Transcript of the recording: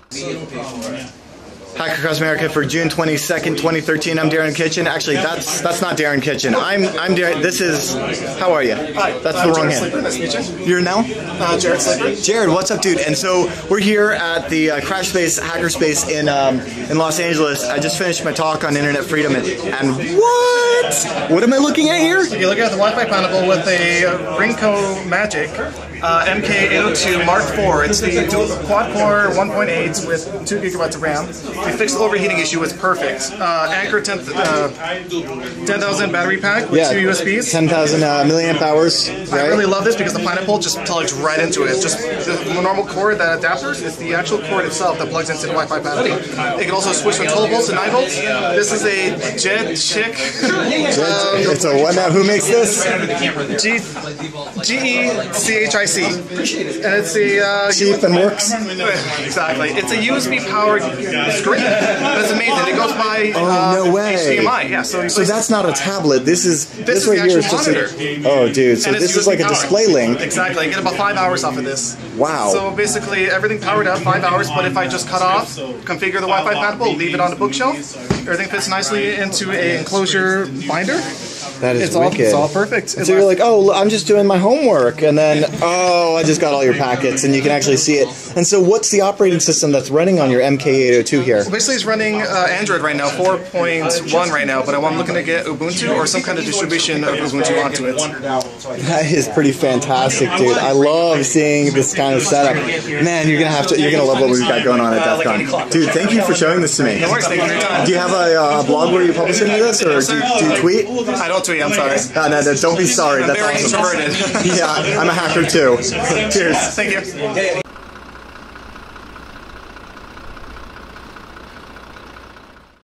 Hacker Across America for June 22nd, 2013. I'm Darren Kitchen. Actually, that's not Darren Kitchen. I'm Darren. This is. How are you? Hi. That's the wrong hand. Nice to meet you. You're now? Jared Slipper. Jared, what's up, dude? And so we're here at the Crashspace Hackerspace in Los Angeles. I just finished my talk on internet freedom, and what? What am I looking at here? You're looking at the Wi-Fi compatible with a Ringco Magic MK802 Mark IV. It's the quad-core 1.8 with 2 gigabytes of RAM. We fixed the overheating issue. It's perfect. Anker 10,000 battery pack with 2 USBs. 10,000 milliamp hours. Right? I really love this because the Planet Pole just plugs right into it. It's just the normal cord, that adapter, is the actual cord itself that plugs into the Wi-Fi battery. It can also switch from 12 volts to 9 volts. This is a Jed Chick. It's a what now? Who makes this? GECHIC. And it's a cheap and works. Exactly. It's a USB powered screen. That's amazing. It goes by no way. HDMI. Yeah. So that's not a tablet. This is right the here. actual monitor. Oh, dude. So this is like a display link. Exactly. I get about 5 hours off of this. Wow. So basically, everything powered up 5 hours. But if I just cut off, configure the Wi-Fi compatible, leave it on the bookshelf, everything fits nicely into a enclosure binder. That is wicked. It's all perfect. So you're like, oh, I'm just doing my homework, and then, oh, I just got all your packets, and you can actually see it. And so what's the operating system that's running on your MK802 here? So basically, it's running Android right now, 4.1 right now, but I'm looking to get Ubuntu or some kind of distribution of Ubuntu onto it. That is pretty fantastic, dude. I love seeing this kind of setup. Man, you're gonna love what we've got going on at DEF CON. Dude, thank you for showing this to me. No worries, thank you for your time. Do you have a blog where you publish any of this, or do you tweet? I don't tweet, I'm sorry. No, don't be sorry. I'm That's very awesome. introverted. Yeah, I'm a hacker too. Cheers. Thank you.